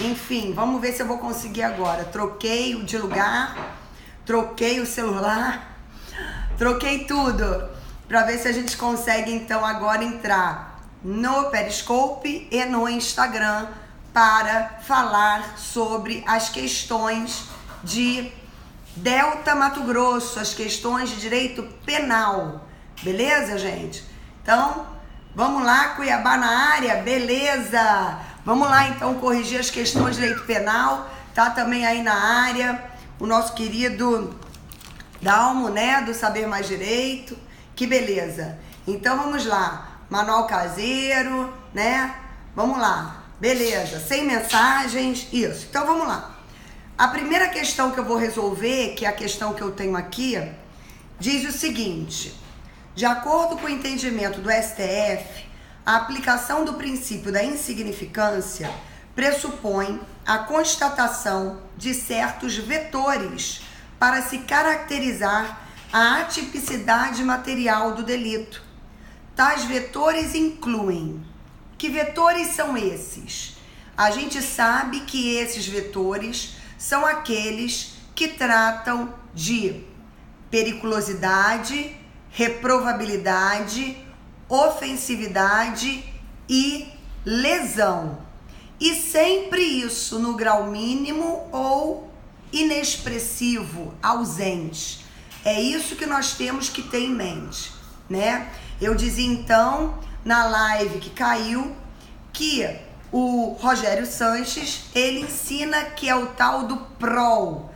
Enfim, vamos ver se eu vou conseguir agora. Troquei o de lugar, troquei o celular, troquei tudo para ver se a gente consegue então agora entrar no Periscope e no Instagram para falar sobre as questões de Delta Mato Grosso, as questões de direito penal. Beleza, gente? Então, vamos lá, Cuiabá na área, beleza? Vamos lá, então, corrigir as questões de direito penal. Tá também aí na área o nosso querido Dalmo, né, do Saber Mais Direito. Que beleza. Então, vamos lá. Manual caseiro, né? Vamos lá. Beleza. Sem mensagens. Isso. Então, vamos lá. A primeira questão que eu vou resolver, que é a questão que eu tenho aqui, diz o seguinte: de acordo com o entendimento do STF, a aplicação do princípio da insignificância pressupõe a constatação de certos vetores para se caracterizar a atipicidade material do delito. Tais vetores incluem... Que vetores são esses? A gente sabe que esses vetores são aqueles que tratam de periculosidade, reprovabilidade, ofensividade e lesão. E sempre isso no grau mínimo ou inexpressivo, ausente. É isso que nós temos que ter em mente, né? Eu dizia então na live que caiu que o Rogério Sanches, ele ensina que é o tal do PROL,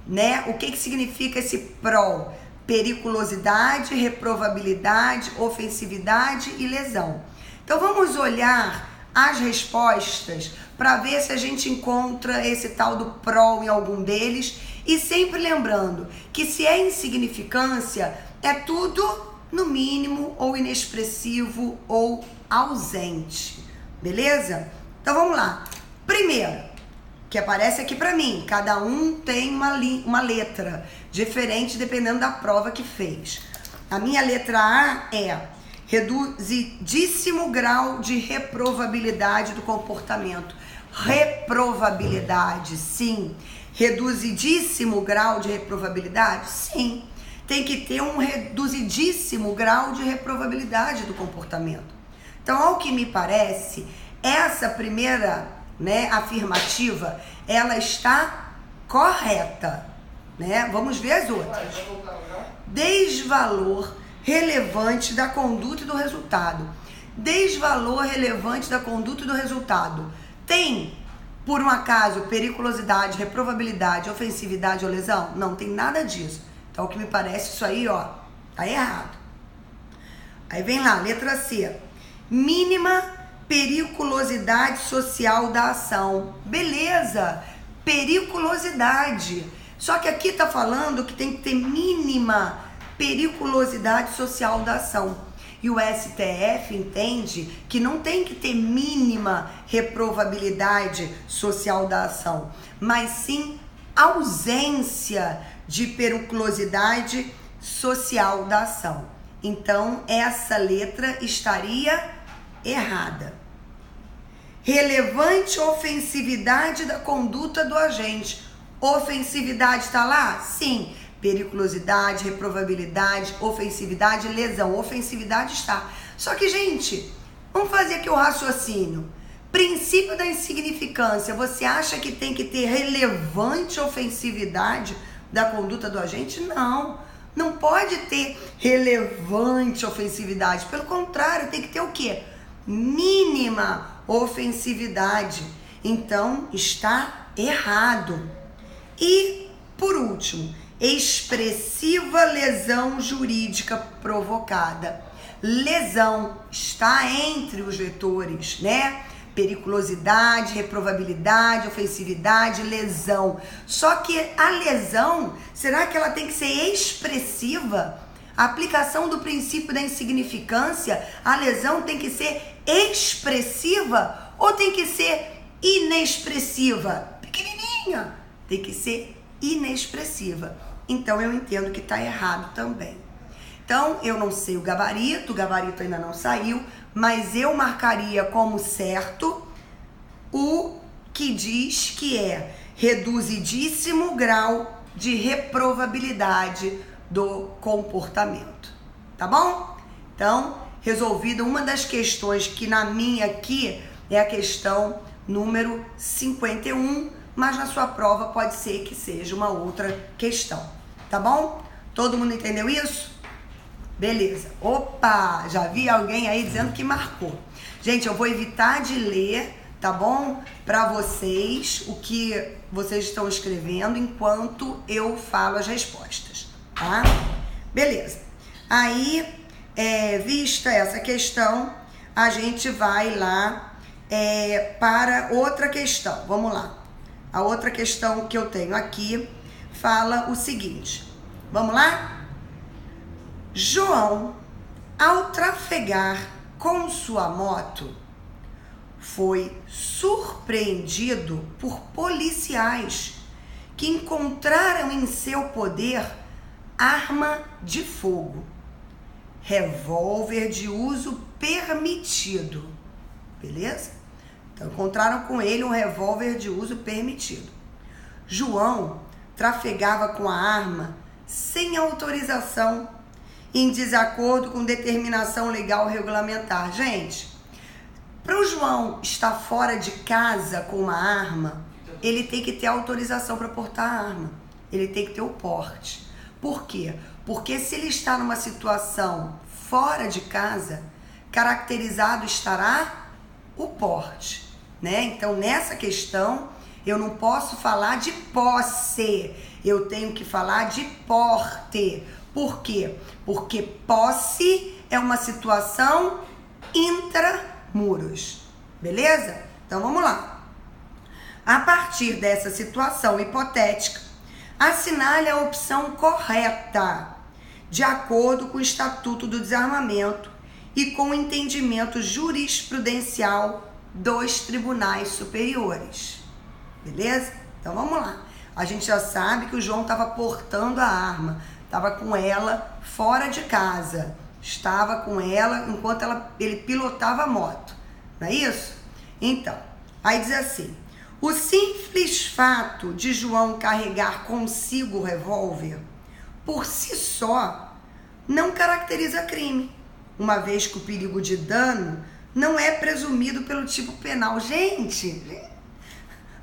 né? O que significa esse PROL? Periculosidade, reprovabilidade, ofensividade e lesão. Então vamos olhar as respostas para ver se a gente encontra esse tal do PROL em algum deles, e sempre lembrando que se é insignificância, é tudo no mínimo ou inexpressivo ou ausente. Beleza? Então vamos lá. Primeiro, que aparece aqui para mim, cada um tem uma letra diferente dependendo da prova que fez. A minha letra A é reduzidíssimo grau de reprovabilidade do comportamento. Reprovabilidade, sim. Reduzidíssimo grau de reprovabilidade, sim. Tem que ter um reduzidíssimo grau de reprovabilidade do comportamento. Então, ao que me parece, essa primeira, né, afirmativa, ela está correta, né? Vamos ver as outras. Desvalor relevante da conduta e do resultado. Desvalor relevante da conduta e do resultado. Tem, por um acaso, periculosidade, reprovabilidade, ofensividade ou lesão? Não tem nada disso. Então, o que me parece, isso aí, ó, tá errado. Aí vem lá, letra C. Mínima periculosidade social da ação. Beleza, periculosidade. Só que aqui tá falando que tem que ter mínima periculosidade social da ação. E o STF entende que não tem que ter mínima reprovabilidade social da ação, mas sim ausência de periculosidade social da ação. Então, essa letra estaria errada. Relevante ofensividade da conduta do agente. Ofensividade está lá? Sim. Periculosidade, reprovabilidade, ofensividade, lesão. Ofensividade está. Só que, gente, vamos fazer aqui o raciocínio. Princípio da insignificância. Você acha que tem que ter relevante ofensividade da conduta do agente? Não. Não pode ter relevante ofensividade. Pelo contrário, tem que ter o quê? Mínima ofensividade. Então, está errado. E, por último, expressiva lesão jurídica provocada. Lesão está entre os vetores, né? Periculosidade, reprovabilidade, ofensividade, lesão. Só que a lesão, será que ela tem que ser expressiva? A aplicação do princípio da insignificância, a lesão tem que ser expressiva ou tem que ser inexpressiva? Pequenininha. Tem que ser inexpressiva. Então eu entendo que está errado também. Então eu não sei o gabarito ainda não saiu, mas eu marcaria como certo o que diz que é reduzidíssimo grau de reprovabilidade do comportamento, tá bom? Então, resolvida uma das questões que na minha aqui é a questão número 51, mas na sua prova pode ser que seja uma outra questão, tá bom? Todo mundo entendeu isso? Beleza. Opa, já vi alguém aí dizendo que marcou. Gente, eu vou evitar de ler, tá bom? Para vocês, o que vocês estão escrevendo enquanto eu falo as respostas, tá? Beleza. Aí, vista essa questão, a gente vai lá para outra questão. Vamos lá. A outra questão que eu tenho aqui fala o seguinte. Vamos lá? João, ao trafegar com sua moto, foi surpreendido por policiais que encontraram em seu poder arma de fogo, revólver de uso permitido, beleza? Então encontraram com ele um revólver de uso permitido. João trafegava com a arma sem autorização, em desacordo com determinação legal regulamentar. Gente, para o João estar fora de casa com uma arma, ele tem que ter autorização para portar a arma. Ele tem que ter o porte. Por quê? Porque se ele está numa situação fora de casa, caracterizado estará o porte, né? Então, nessa questão, eu não posso falar de posse, eu tenho que falar de porte. Por quê? Porque posse é uma situação intramuros, beleza? Então vamos lá. A partir dessa situação hipotética, assinale a opção correta, de acordo com o Estatuto do Desarmamento e com o entendimento jurisprudencial dos tribunais superiores, beleza? Então vamos lá. A gente já sabe que o João estava portando a arma, estava com ela fora de casa, estava com ela enquanto ele pilotava a moto, não é isso? Então, aí diz assim, o simples fato de João carregar consigo o revólver, por si só, não caracteriza crime, uma vez que o perigo de dano não é presumido pelo tipo penal. Gente,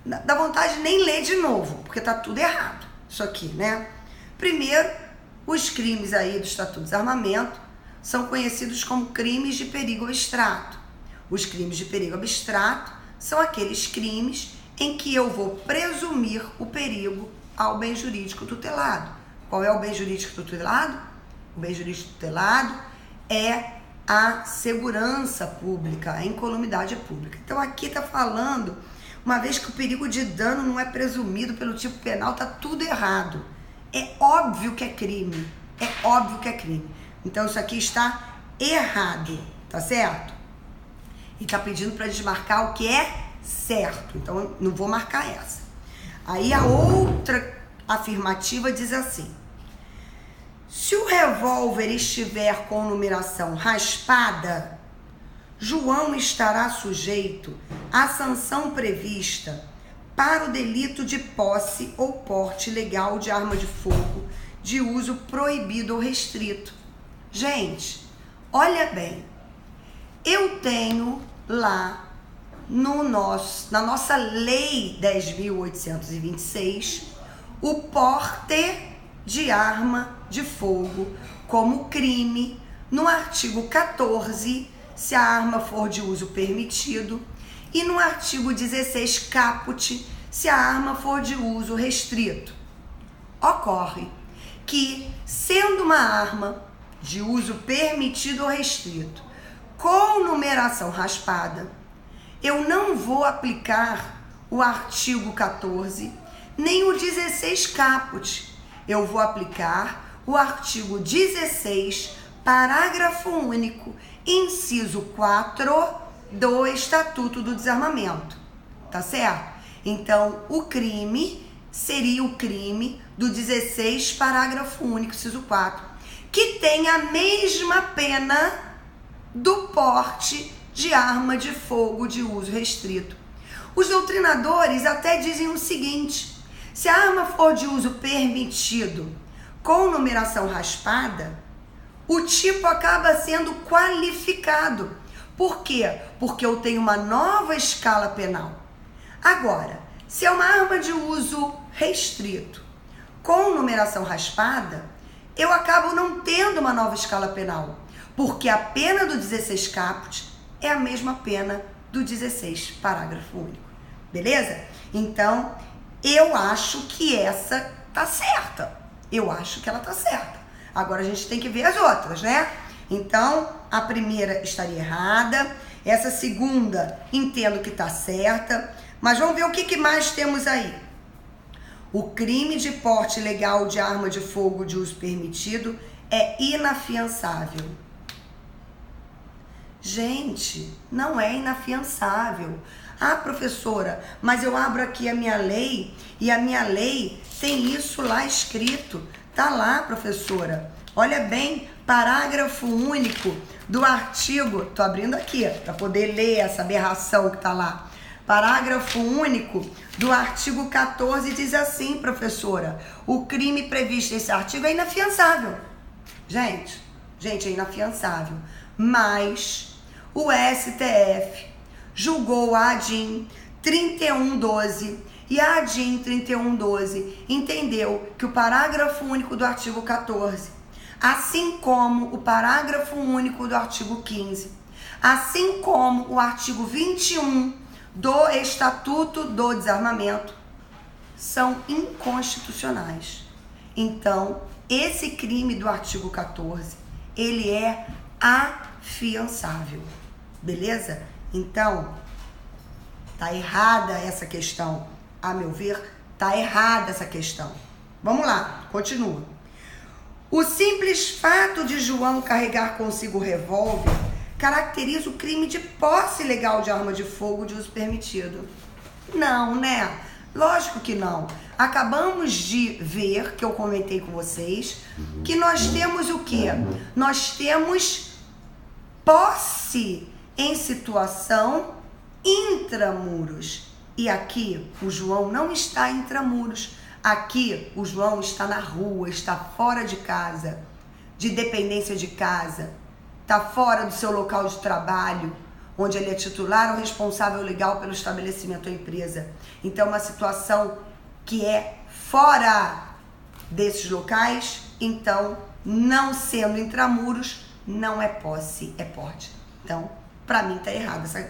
dá vontade de nem ler de novo, porque tá tudo errado isso aqui, né? Primeiro, os crimes aí do Estatuto do Desarmamento são conhecidos como crimes de perigo abstrato. Os crimes de perigo abstrato são aqueles crimes em que eu vou presumir o perigo ao bem jurídico tutelado. Qual é o bem jurídico tutelado? O bem jurídico tutelado é a segurança pública, a incolumidade pública. Então aqui está falando, uma vez que o perigo de dano não é presumido pelo tipo penal, tá tudo errado. É óbvio que é crime. É óbvio que é crime. Então isso aqui está errado, tá certo? E tá pedindo para desmarcar o que é certo. Então eu não vou marcar essa. Aí a outra afirmativa diz assim: se o revólver estiver com numeração raspada, João estará sujeito à sanção prevista para o delito de posse ou porte ilegal de arma de fogo de uso proibido ou restrito. Gente, olha bem, eu tenho lá na nossa Lei 10.826 o porte de arma de fogo como crime no artigo 14, se a arma for de uso permitido, e no artigo 16 caput, se a arma for de uso restrito. Ocorre que, sendo uma arma de uso permitido ou restrito, com numeração raspada, eu não vou aplicar o artigo 14, nem o 16 caput. Eu vou aplicar o artigo 16, parágrafo único, inciso 4 do Estatuto do Desarmamento, tá certo? Então, o crime seria o crime do 16, parágrafo único, inciso 4, que tem a mesma pena do porte de arma de fogo de uso restrito. Os doutrinadores até dizem o seguinte: se a arma for de uso permitido com numeração raspada, o tipo acaba sendo qualificado. Por quê? Porque eu tenho uma nova escala penal. Agora, se é uma arma de uso restrito com numeração raspada, eu acabo não tendo uma nova escala penal, porque a pena do 16 caput é a mesma pena do 16, parágrafo único. Beleza? Então, eu acho que essa tá certa. Eu acho que ela tá certa. Agora a gente tem que ver as outras, né? Então, a primeira estaria errada. Essa segunda, entendo que tá certa. Mas vamos ver o que mais temos aí. O crime de porte ilegal de arma de fogo de uso permitido é inafiançável. Gente, não é inafiançável. Ah, professora, mas eu abro aqui a minha lei e a minha lei tem isso lá escrito. Tá lá, professora. Olha bem, parágrafo único do artigo. Tô abrindo aqui para poder ler essa aberração que tá lá. Parágrafo único do artigo 14 diz assim, professora: o crime previsto nesse artigo é inafiançável. Gente, é inafiançável. Mas o STF julgou a ADIM 3112 e a ADIM 3112 entendeu que o parágrafo único do artigo 14, assim como o parágrafo único do artigo 15, assim como o artigo 21 do Estatuto do Desarmamento, são inconstitucionais. Então, esse crime do artigo 14, ele é afiançável. Beleza? Então, tá errada essa questão. A meu ver, tá errada essa questão. Vamos lá, continua. O simples fato de João carregar consigo o revólver caracteriza o crime de posse ilegal de arma de fogo de uso permitido. Não, né? Lógico que não. Acabamos de ver, que eu comentei com vocês, que nós temos o quê? Nós temos posse em situação intramuros. E aqui o João não está intramuros. Aqui o João está na rua, está fora de casa, de dependência de casa, está fora do seu local de trabalho, onde ele é titular ou responsável legal pelo estabelecimento ou empresa. Então, uma situação que é fora desses locais, então, não sendo intramuros, não é posse, é porte. Então, para mim está errado essa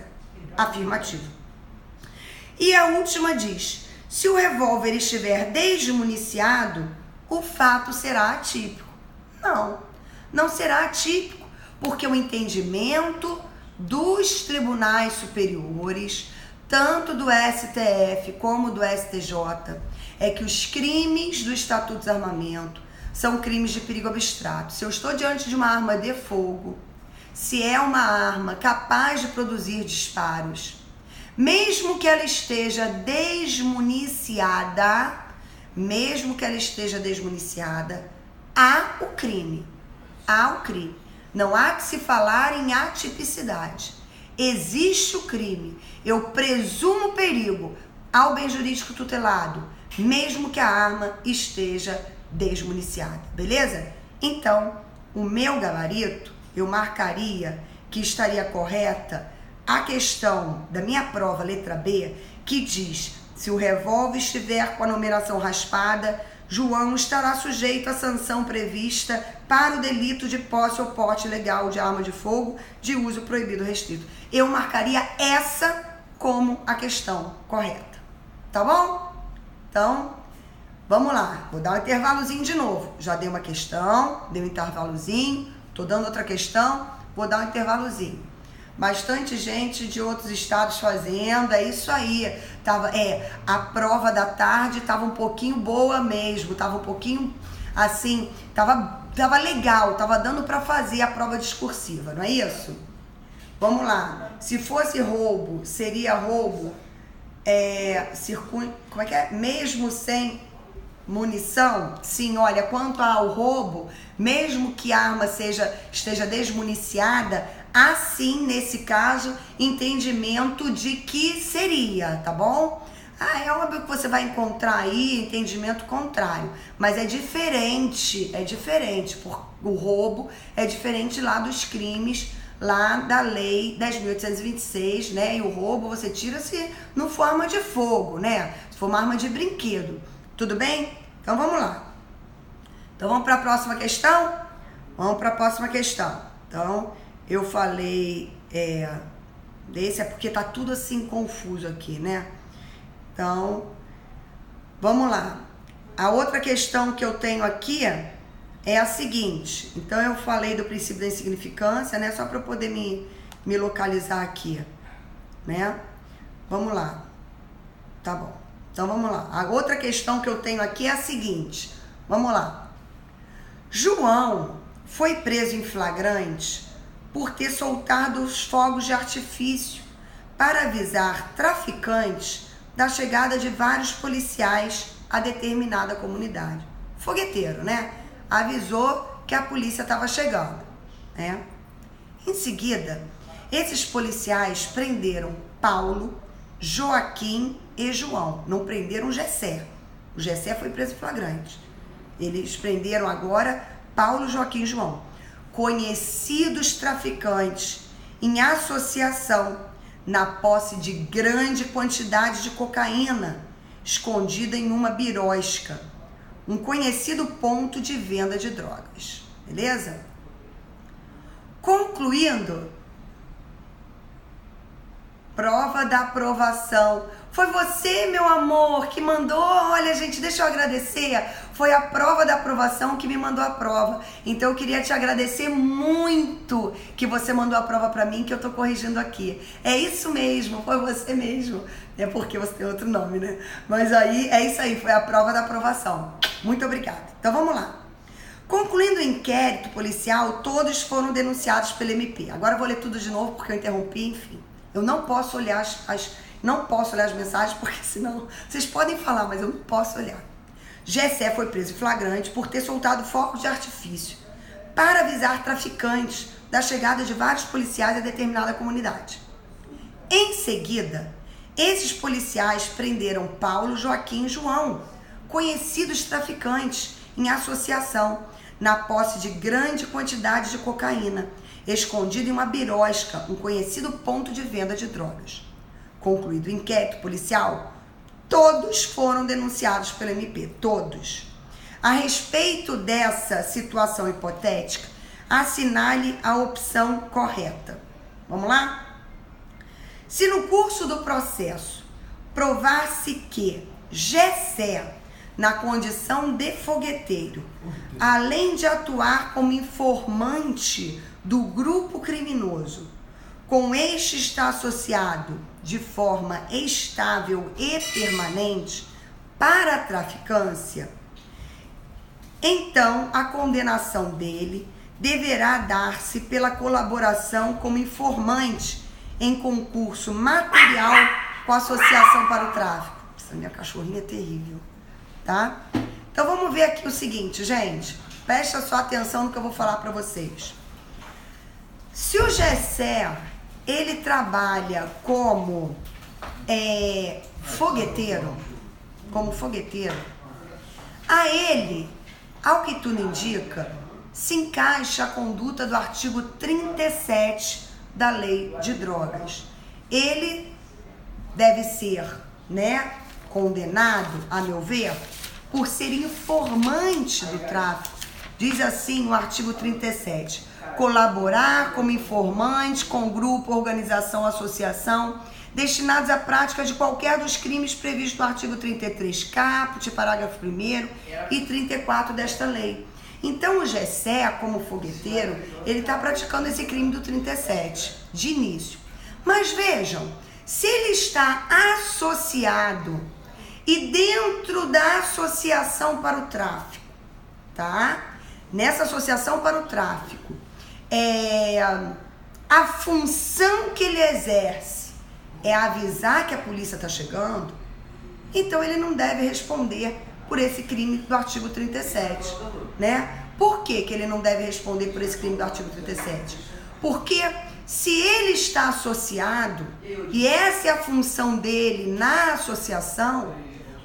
afirmativa. E a última diz: se o revólver estiver desmuniciado, o fato será atípico. Não será atípico, porque o entendimento dos tribunais superiores, tanto do STF como do STJ, é que os crimes do Estatuto de Desarmamento são crimes de perigo abstrato. Se eu estou diante de uma arma de fogo, se é uma arma capaz de produzir disparos, mesmo que ela esteja desmuniciada, há o crime. Não há que se falar em atipicidade. Existe o crime. Eu presumo perigo ao bem jurídico tutelado, mesmo que a arma esteja desmuniciada. Beleza? Então, o meu gabarito, eu marcaria que estaria correta a questão da minha prova, letra B, que diz: se o revólver estiver com a numeração raspada, João estará sujeito à sanção prevista para o delito de posse ou porte ilegal de arma de fogo de uso proibido restrito. Eu marcaria essa como a questão correta. Tá bom? Então, vamos lá. Vou dar um intervalozinho de novo. Já dei uma questão, dei um intervalozinho, tô dando outra questão, vou dar um intervalozinho. Bastante gente de outros estados fazendo, é isso aí. A prova da tarde estava um pouquinho boa mesmo, estava um pouquinho assim, tava legal, tava dando para fazer a prova discursiva, não é isso? Vamos lá. Se fosse roubo, seria roubo como é que é? Mesmo sem munição? Sim, olha, quanto ao roubo, mesmo que a arma esteja desmuniciada, assim, nesse caso, entendimento de que seria, tá bom? É óbvio que você vai encontrar aí entendimento contrário, mas é diferente, o roubo é diferente lá dos crimes, lá da lei 10.826, né? E o roubo você tira se não for arma de fogo, né? Se for uma arma de brinquedo, tudo bem? Então vamos lá. Então vamos para a próxima questão? Vamos para a próxima questão. Então, eu falei, desse é porque tá tudo assim confuso aqui, né? Então, vamos lá. A outra questão que eu tenho aqui é a seguinte. Então, eu falei do princípio da insignificância, né? Só para eu poder me localizar aqui, né? Vamos lá. Tá bom. Então, vamos lá. A outra questão que eu tenho aqui é a seguinte. Vamos lá. João foi preso em flagrante por ter soltado os fogos de artifício para avisar traficantes da chegada de vários policiais a determinada comunidade. Fogueteiro, né? Avisou que a polícia estava chegando, né? Em seguida, esses policiais prenderam Paulo, Joaquim e João. Não prenderam o Gessé. O Gessé foi preso em flagrante. Eles prenderam agora Paulo, Joaquim e João, conhecidos traficantes em associação na posse de grande quantidade de cocaína escondida em uma birosca, um conhecido ponto de venda de drogas. Beleza? Concluindo, prova da aprovação. Foi você, meu amor, que mandou. Olha, gente, deixa eu agradecer. Foi a prova da aprovação que me mandou a prova. Então eu queria te agradecer muito que você mandou a prova pra mim, que eu tô corrigindo aqui. É isso mesmo, foi você mesmo. É porque você tem outro nome, né? Mas aí, é isso aí, foi a prova da aprovação. Muito obrigada. Então vamos lá. Concluindo o inquérito policial, todos foram denunciados pelo MP. Agora eu vou ler tudo de novo porque eu interrompi, enfim. Eu não posso olhar não posso olhar as mensagens, porque senão vocês podem falar, mas eu não posso olhar. Gessé foi preso em flagrante por ter soltado fogos de artifício para avisar traficantes da chegada de vários policiais a determinada comunidade. Em seguida, esses policiais prenderam Paulo, Joaquim e João, conhecidos traficantes em associação, na posse de grande quantidade de cocaína, escondida em uma birosca, um conhecido ponto de venda de drogas. Concluído o inquérito policial, todos foram denunciados pelo MP, todos. A respeito dessa situação hipotética, assinale a opção correta. Vamos lá? Se no curso do processo provar-se que Gessé, na condição de fogueteiro, além de atuar como informante do grupo criminoso, com este está associado de forma estável e permanente para a traficância, então a condenação dele deverá dar-se pela colaboração como informante em concurso material com a associação para o tráfico. Essa minha cachorrinha é terrível, tá? Então vamos ver aqui o seguinte, gente. Presta só atenção no que eu vou falar para vocês. Se o Gessé, ele trabalha como fogueteiro, a ele, ao que tudo indica, se encaixa a conduta do artigo 37 da Lei de Drogas. Ele deve ser, né, condenado, a meu ver, por ser informante do tráfico. Diz assim o artigo 37. Colaborar como informante com grupo, organização, associação, destinados à prática de qualquer dos crimes previstos no artigo 33 caput, parágrafo 1º e 34 desta lei. Então o Gessé, como fogueteiro, ele está praticando esse crime do 37, de início. Mas vejam, se ele está associado e dentro da associação para o tráfico, tá? Nessa associação para o tráfico, a função que ele exerce é avisar que a polícia está chegando, então ele não deve responder por esse crime do artigo 37, né? Por que que ele não deve responder por esse crime do artigo 37? Porque Se ele está associado, e essa é a função dele na associação,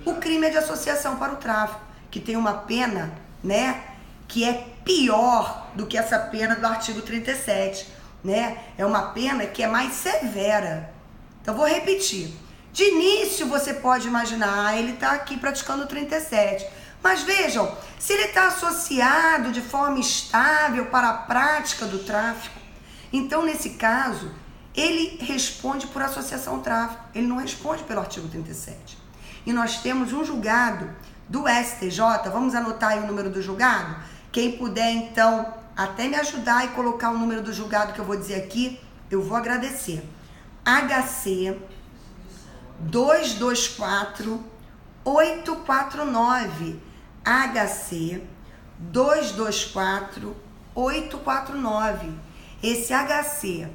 o crime é de associação para o tráfico, que tem uma pena, né, que é pior do que essa pena do artigo 37, né? É uma pena que é mais severa. Então, vou repetir. De início, você pode imaginar, ele está aqui praticando o 37. Mas vejam, se ele está associado de forma estável para a prática do tráfico, então, nesse caso, ele responde por associação ao tráfico. Ele não responde pelo artigo 37. E nós temos um julgado do STJ, vamos anotar aí o número do julgado? Quem puder, então, até me ajudar e colocar o número do julgado que eu vou dizer aqui, eu vou agradecer. HC 224-849. HC 224-849. Esse HC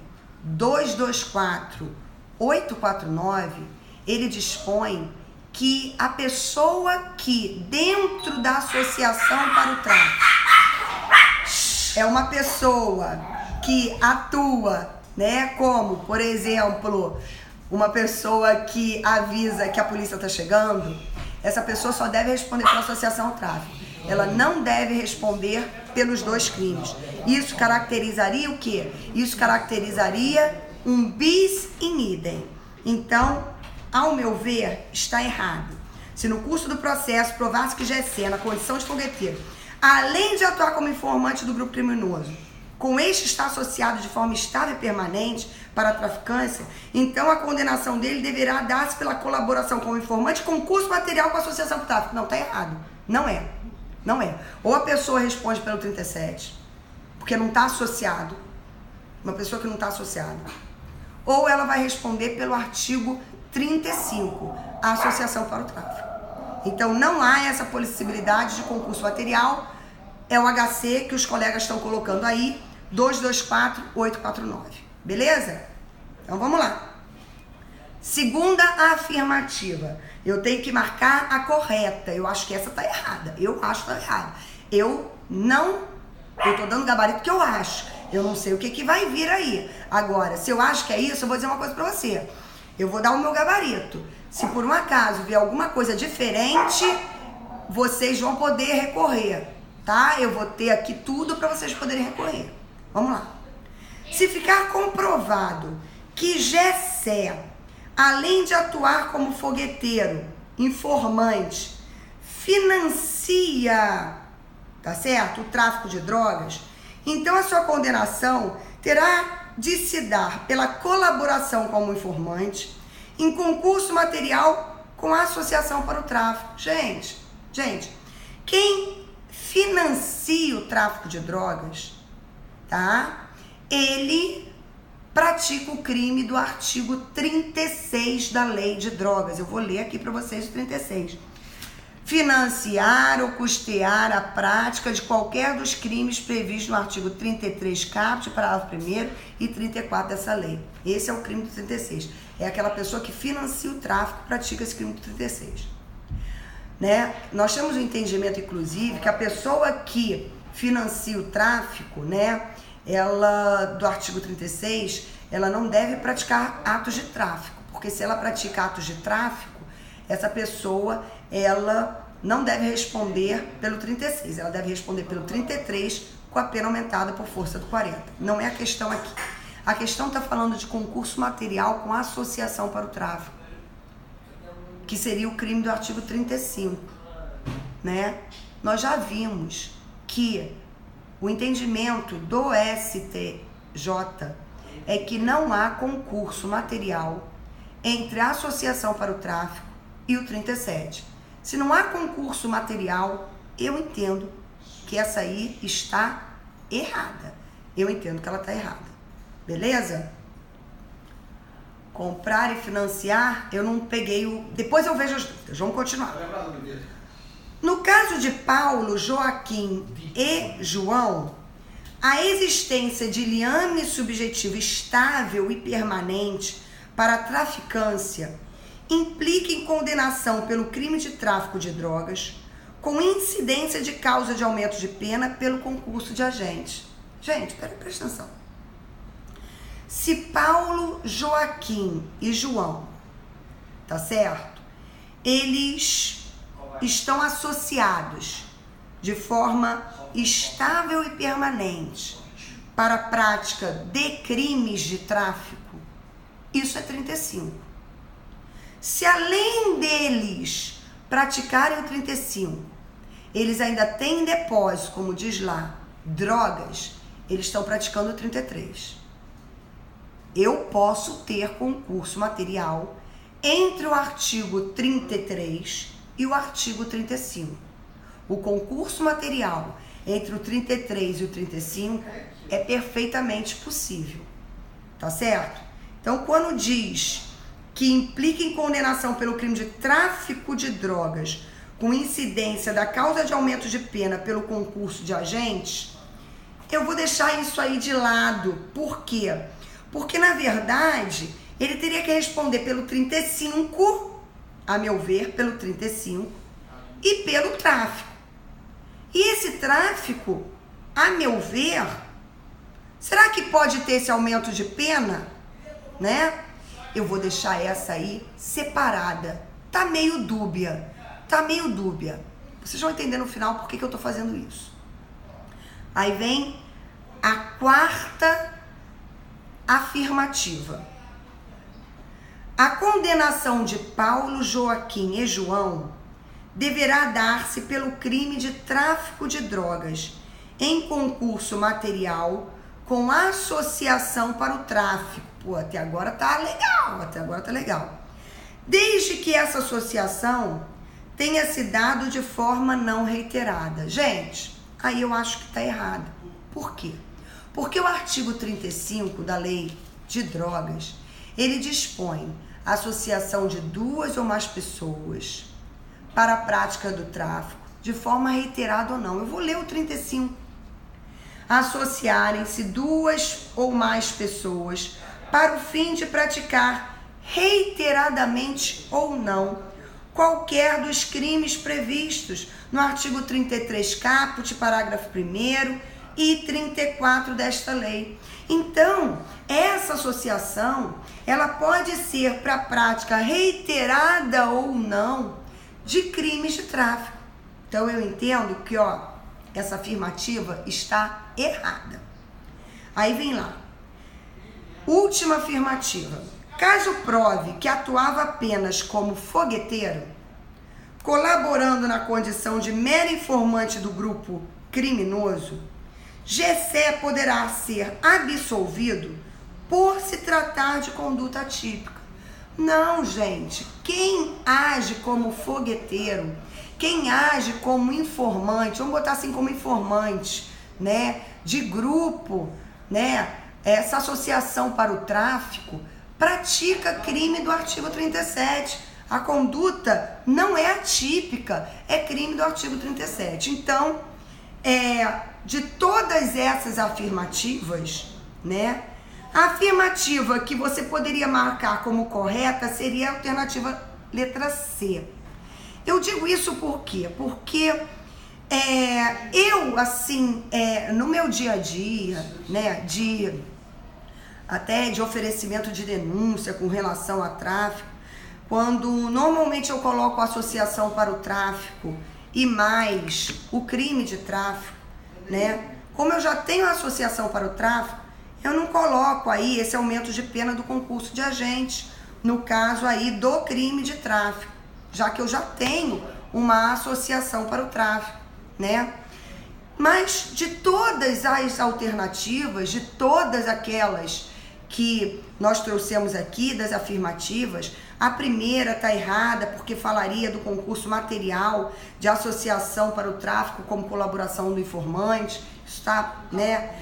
224-849, ele dispõe que a pessoa que dentro da associação para o tráfico é uma pessoa que atua, né, como, por exemplo, uma pessoa que avisa que a polícia está chegando, essa pessoa só deve responder pela associação ao tráfico. Ela não deve responder pelos dois crimes. Isso caracterizaria o quê? Isso caracterizaria um bis in idem. Então, ao meu ver, está errado. Se no curso do processo provar-se que GC, na condição de fogueteiro, além de atuar como informante do grupo criminoso, com este está associado de forma estável e permanente para a traficância, então a condenação dele deverá dar-se pela colaboração como informante com curso material com associação com tráfico. Não, está errado. Não é. Não é. Ou a pessoa responde pelo 37, porque não está associado. Uma pessoa que não está associada. Ou ela vai responder pelo artigo 35, a associação para o tráfico. Então não há essa possibilidade de concurso material. É o HC que os colegas estão colocando aí, 224-849. Beleza? Então vamos lá. Segunda afirmativa. Eu tenho que marcar a correta. Eu acho que essa tá errada. Eu acho que tá errada. Eu tô dando gabarito que eu acho. Eu não sei o que vai vir aí. Agora, se eu acho que é isso, eu vou dizer uma coisa pra você. Eu vou dar o meu gabarito. Se por um acaso vier alguma coisa diferente, vocês vão poder recorrer, tá? Eu vou ter aqui tudo para vocês poderem recorrer. Vamos lá. Se ficar comprovado que Gessé, além de atuar como fogueteiro, informante, financia, tá certo, o tráfico de drogas, então a sua condenação terá de se dar pela colaboração como informante em concurso material com a associação para o tráfico. Gente, quem financia o tráfico de drogas, tá? Ele pratica o crime do artigo 36 da Lei de Drogas. Eu vou ler aqui para vocês o 36. Financiar ou custear a prática de qualquer dos crimes previstos no artigo 33 caput, parágrafo 1º e 34 dessa lei. Esse é o crime do 36. É aquela pessoa que financia o tráfico, pratica esse crime do 36. Né? Nós temos um entendimento, inclusive, que a pessoa que financia o tráfico, né, ela, do artigo 36, ela não deve praticar atos de tráfico, porque se ela pratica atos de tráfico, essa pessoa, ela não deve responder pelo 36, ela deve responder pelo 33 com a pena aumentada por força do 40. Não é a questão aqui. A questão está falando de concurso material com associação para o tráfico, que seria o crime do artigo 35, né? Nós já vimos que o entendimento do STJ é que não há concurso material entre a associação para o tráfico e o 37. Se não há concurso material, eu entendo que essa aí está errada. Eu entendo que ela está errada. Beleza? Comprar e financiar, eu não peguei o... Depois eu vejo as dúvidas. Vamos continuar. No caso de Paulo, Joaquim e João, a existência de liame subjetivo estável e permanente para a traficância implica em condenação pelo crime de tráfico de drogas, com incidência de causa de aumento de pena pelo concurso de agentes. Gente, presta atenção. Se Paulo, Joaquim e João, tá certo? Eles estão associados de forma estável e permanente para a prática de crimes de tráfico, isso é 35. Se além deles praticarem o 35, eles ainda têm em depósito, como diz lá, drogas, eles estão praticando o 33. Eu posso ter concurso material entre o artigo 33 e o artigo 35. O concurso material entre o 33 e o 35 é perfeitamente possível, tá certo? Então, quando diz que implica em condenação pelo crime de tráfico de drogas com incidência da causa de aumento de pena pelo concurso de agentes, eu vou deixar isso aí de lado. Por quê? Porque, na verdade, ele teria que responder pelo 35, a meu ver, pelo 35, e pelo tráfico. E esse tráfico, a meu ver, será que pode ter esse aumento de pena? Né? Eu vou deixar essa aí separada. Tá meio dúbia. Vocês vão entender no final por que eu tô fazendo isso. Aí vem a quarta afirmativa. A condenação de Paulo, Joaquim e João deverá dar-se pelo crime de tráfico de drogas em concurso material com associação para o tráfico. Pô, até agora tá legal. Desde que essa associação tenha se dado de forma não reiterada. Gente, aí eu acho que tá errado. Por quê? Porque o artigo 35 da Lei de Drogas, ele dispõe a associação de 2 ou mais pessoas para a prática do tráfico, de forma reiterada ou não. Eu vou ler o 35. Associarem-se 2 ou mais pessoas para o fim de praticar reiteradamente ou não qualquer dos crimes previstos no artigo 33 caput, parágrafo 1º e 34 desta lei. Então, essa associação, ela pode ser para prática reiterada ou não de crimes de tráfico. Então, eu entendo que, essa afirmativa está errada. Aí vem lá. Última afirmativa. Caso prove que atuava apenas como fogueteiro, colaborando na condição de mero informante do grupo criminoso, Gessé poderá ser absolvido por se tratar de conduta atípica. Não, gente. Quem age como fogueteiro, quem age como informante, vamos botar assim como informante, né, de grupo, né, essa associação para o tráfico, pratica crime do artigo 37. A conduta não é atípica, é crime do artigo 37. Então, de todas essas afirmativas, né, a afirmativa que você poderia marcar como correta seria a alternativa letra C. Eu digo isso por quê? Porque eu, assim, no meu dia a dia, né, até de oferecimento de denúncia com relação a tráfico, quando normalmente eu coloco a associação para o tráfico e mais o crime de tráfico, né? Como eu já tenho a associação para o tráfico, eu não coloco aí esse aumento de pena do concurso de agente, no caso aí do crime de tráfico, já que eu já tenho uma associação para o tráfico, né? Mas de todas as alternativas, de todas aquelas que nós trouxemos aqui, das afirmativas, a primeira está errada porque falaria do concurso material de associação para o tráfico como colaboração do informante, está, né,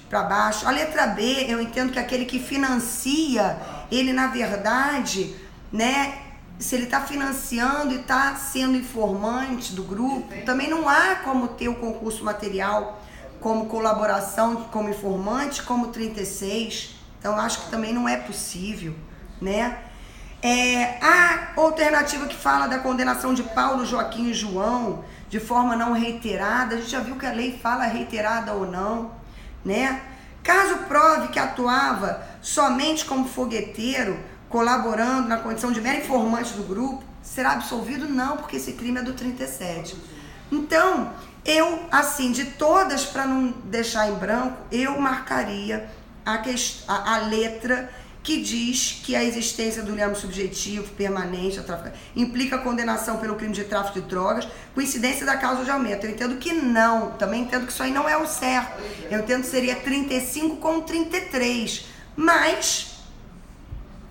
para baixo. A letra B, eu entendo que aquele que financia, ele na verdade, né, se ele está financiando e está sendo informante do grupo, também não há como ter o concurso material como colaboração, como informante, como 36. Então, acho que também não é possível, né? A alternativa que fala da condenação de Paulo, Joaquim e João de forma não reiterada, a gente já viu que a lei fala reiterada ou não, né? Caso prove que atuava somente como fogueteiro, colaborando na condição de mero informante do grupo, será absolvido? Não, porque esse crime é do 37. Então, eu, assim, de todas, para não deixar em branco, eu marcaria a letra que diz que a existência do lembro subjetivo permanente implica condenação pelo crime de tráfico de drogas, coincidência da causa de aumento. Eu entendo que não, também entendo que isso aí não é o certo. Eu entendo que seria 35 com 33, mas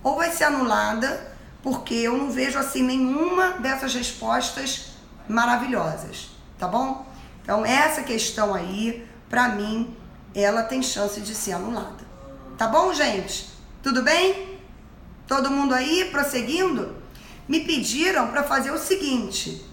ou vai ser anulada, porque eu não vejo assim nenhuma dessas respostas maravilhosas, tá bom? Então essa questão aí, pra mim, ela tem chance de ser anulada. Tá bom, gente? Tudo bem? Todo mundo aí, prosseguindo? Me pediram para fazer o seguinte,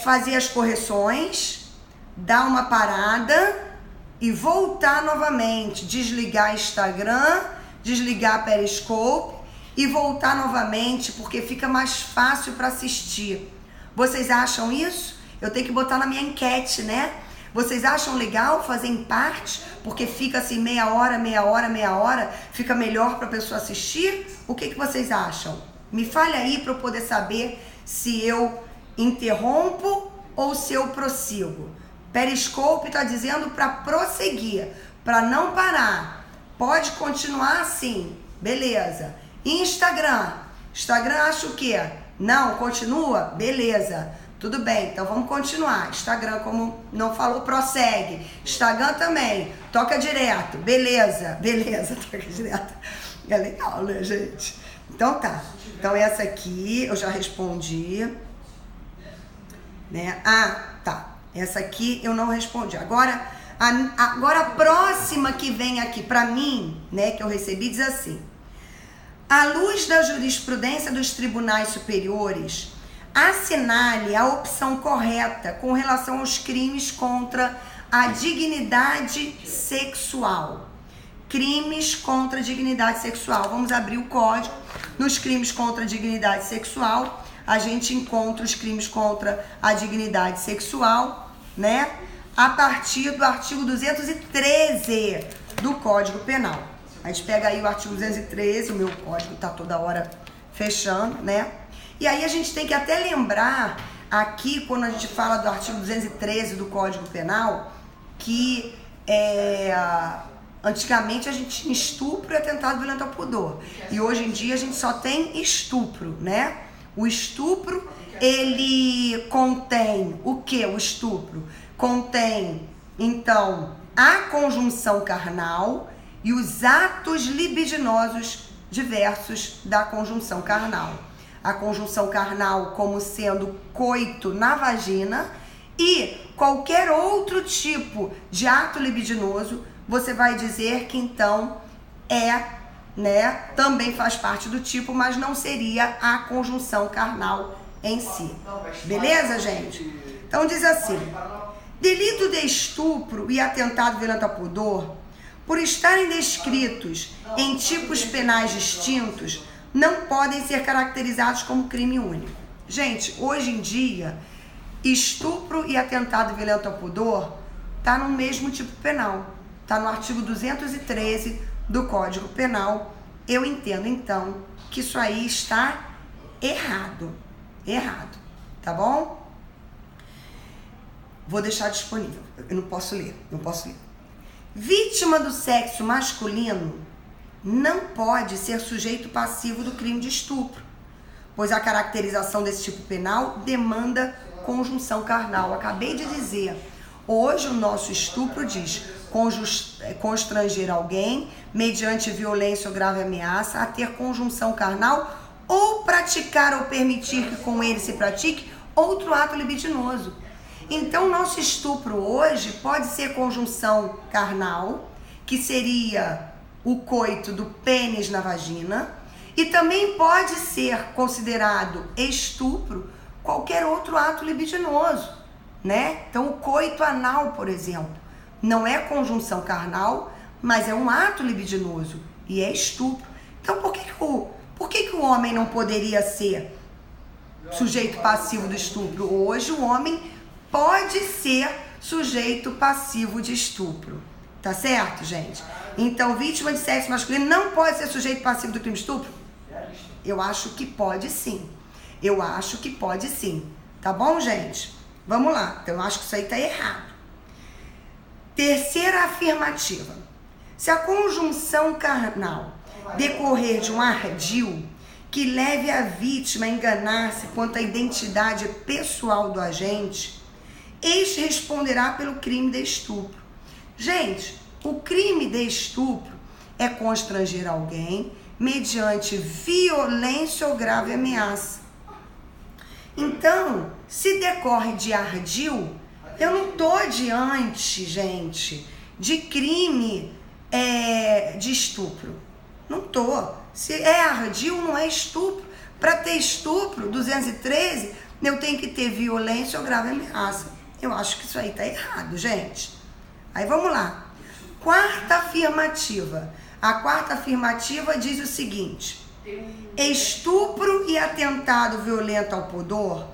fazer as correções, dar uma parada e voltar novamente, desligar Instagram, desligar Periscope e voltar novamente, porque fica mais fácil para assistir. Vocês acham isso? Eu tenho que botar na minha enquete, né? Vocês acham legal fazer em parte? Porque fica assim meia hora, fica melhor para a pessoa assistir? O que vocês acham? Me fale aí para eu poder saber se eu interrompo ou se eu prossigo. Periscope está dizendo para prosseguir, para não parar. Pode continuar assim, beleza. Instagram acha o quê? Não, continua? Beleza. Tudo bem, então vamos continuar. Instagram, como não falou, prossegue. Instagram também, toca direto. Beleza, toca direto. É legal, né, gente? Então tá. Então essa aqui eu já respondi. Né? Tá. Essa aqui eu não respondi. Agora a próxima que vem aqui pra mim, né, que eu recebi, diz assim: à luz da jurisprudência dos tribunais superiores, assinale a opção correta com relação aos crimes contra a dignidade sexual. Crimes contra a dignidade sexual. Vamos abrir o código. Nos crimes contra a dignidade sexual, a gente encontra os crimes contra a dignidade sexual, né? A partir do artigo 213 do Código Penal. A gente pega aí o artigo 213, o meu código tá toda hora fechando, né? E aí a gente tem que até lembrar aqui, quando a gente fala do artigo 213 do Código Penal, que antigamente a gente tinha estupro e atentado violento ao pudor. E hoje em dia a gente só tem estupro, né? O estupro, ele contém o que? O estupro contém, então, a conjunção carnal e os atos libidinosos diversos da conjunção carnal. A conjunção carnal como sendo coito na vagina e qualquer outro tipo de ato libidinoso, você vai dizer que então também faz parte do tipo, mas não seria a conjunção carnal em si. Beleza, gente? Então diz assim: delito de estupro e atentado violento ao pudor, por estarem descritos em tipos penais distintos, não podem ser caracterizados como crime único. Gente, hoje em dia, estupro e atentado violento ao pudor tá no mesmo tipo penal. Tá no artigo 213 do Código Penal. Eu entendo, então, que isso aí está errado. Errado, tá bom? Vou deixar disponível. Eu não posso ler. Vítima do sexo masculino não pode ser sujeito passivo do crime de estupro, pois a caracterização desse tipo penal demanda conjunção carnal. Acabei de dizer, hoje o nosso estupro diz constranger alguém mediante violência ou grave ameaça a ter conjunção carnal ou praticar ou permitir que com ele se pratique outro ato libidinoso. Então, nosso estupro hoje pode ser conjunção carnal, que seria o coito do pênis na vagina, e também pode ser considerado estupro qualquer outro ato libidinoso, né? Então, o coito anal, por exemplo, não é conjunção carnal, mas é um ato libidinoso e é estupro. Então, por que o homem não poderia ser sujeito passivo do estupro? Hoje, o homem pode ser sujeito passivo de estupro. Tá certo, gente? Então, vítima de sexo masculino não pode ser sujeito passivo do crime de estupro? Eu acho que pode sim. Eu acho que pode sim. Tá bom, gente? Vamos lá. Então, eu acho que isso aí tá errado. Terceira afirmativa. Se a conjunção carnal decorrer de um ardil que leve a vítima a enganar-se quanto à identidade pessoal do agente, este responderá pelo crime de estupro. Gente, o crime de estupro é constranger alguém mediante violência ou grave ameaça. Então, se decorre de ardil, eu não tô diante, gente, de crime de estupro. Não tô. Se é ardil, não é estupro. Para ter estupro, 213, eu tenho que ter violência ou grave ameaça. Eu acho que isso aí tá errado, gente. Aí vamos lá. Quarta afirmativa. A quarta afirmativa diz o seguinte: estupro e atentado violento ao pudor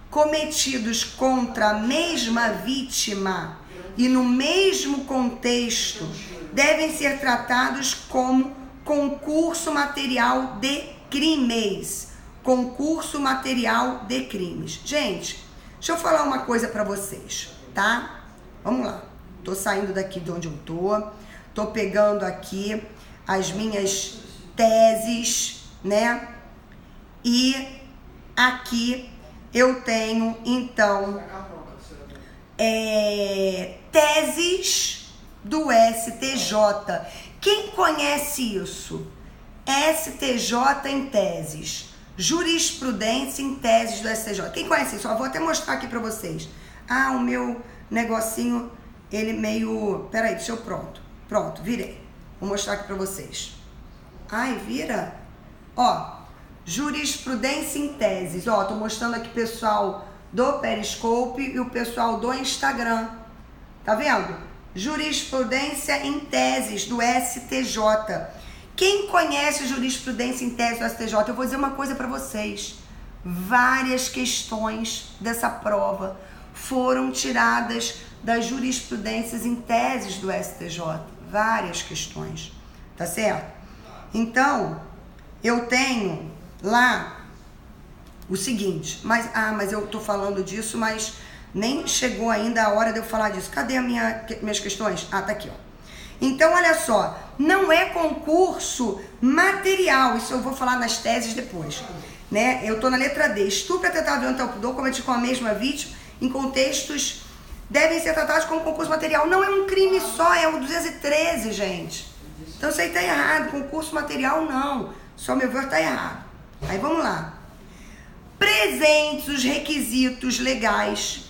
cometidos contra a mesma vítima e no mesmo contexto devem ser tratados como concurso material de crimes. Concurso material de crimes. Gente, deixa eu falar uma coisa pra vocês, tá? Vamos lá. Tô saindo daqui de onde eu tô pegando aqui as minhas teses, né? E aqui eu tenho, então, teses do STJ. Quem conhece isso? STJ em teses. Jurisprudência em teses do STJ. Quem conhece isso? Eu vou até mostrar aqui pra vocês. Ah, o meu negocinho, ele meio... Peraí, deixa eu... Pronto, virei. Vou mostrar aqui pra vocês. Ai, vira. Ó, jurisprudência em teses. Ó, tô mostrando aqui o pessoal do Periscope e o pessoal do Instagram. Tá vendo? Jurisprudência em teses do STJ. Quem conhece jurisprudência em teses do STJ? Eu vou dizer uma coisa pra vocês. Várias questões dessa prova foram tiradas das jurisprudências em teses do STJ. Várias questões. Tá certo? Então, eu tenho lá o seguinte, mas eu tô falando disso, mas nem chegou ainda a hora de eu falar disso. Cadê minhas questões? Ah, tá aqui, ó. Então, olha só, não é concurso material, isso eu vou falar nas teses depois, né? Eu tô na letra D. Estupro, atentado violento ao pudor cometido com a mesma vítima em contextos devem ser tratados como concurso material. Não é um crime só, é o 213, gente. Então isso aí tá errado, concurso material não. Só meu ver tá errado. Aí vamos lá. Presentes os requisitos legais,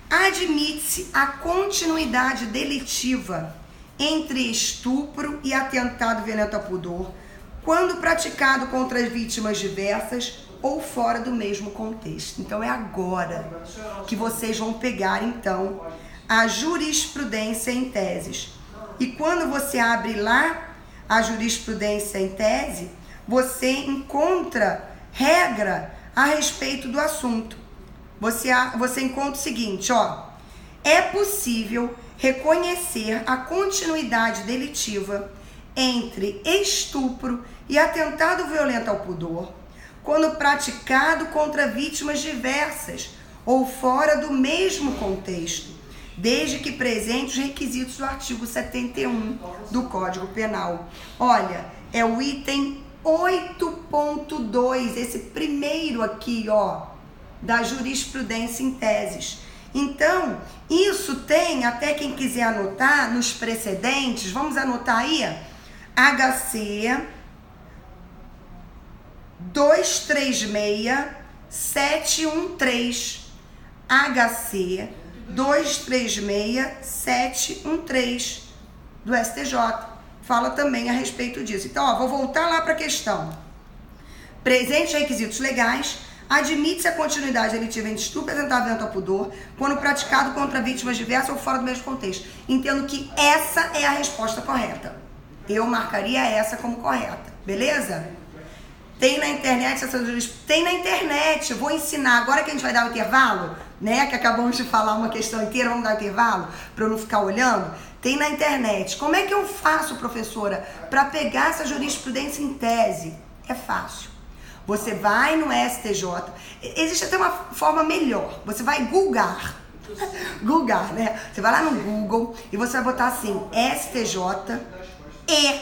admite-se a continuidade delitiva entre estupro e atentado violento ao pudor, quando praticado contra as vítimas diversas ou fora do mesmo contexto. Então é agora que vocês vão pegar, então, a jurisprudência em teses. E quando você abre lá a jurisprudência em tese, você encontra regra a respeito do assunto. Você encontra o seguinte, ó. É possível reconhecer a continuidade delitiva entre estupro e atentado violento ao pudor, quando praticado contra vítimas diversas ou fora do mesmo contexto, desde que presente os requisitos do artigo 71 do Código Penal. Olha, é o item 8.2, esse primeiro aqui, ó, da jurisprudência em teses. Então, isso tem, até quem quiser anotar, nos precedentes, vamos anotar aí, HC 236713, HC 236713 do STJ. Fala também a respeito disso. Então, ó, vou voltar lá para a questão. Presentes requisitos legais, admite-se a continuidade delitiva entre estupro e atentado violento ao pudor, quando praticado contra vítimas diversas ou fora do mesmo contexto. Entendo que essa é a resposta correta. Eu marcaria essa como correta. Beleza? Tem na internet essa jurisprudência? Tem na internet. Eu vou ensinar. Agora que a gente vai dar o intervalo, né? Que acabamos de falar uma questão inteira, vamos dar o intervalo para eu não ficar olhando. tem na internet. Como é que eu faço, professora, para pegar essa jurisprudência em tese? É fácil. Você vai no STJ. Existe até uma forma melhor. Você vai googar. Googar, né? Você vai lá no Google e você vai botar assim, STJ e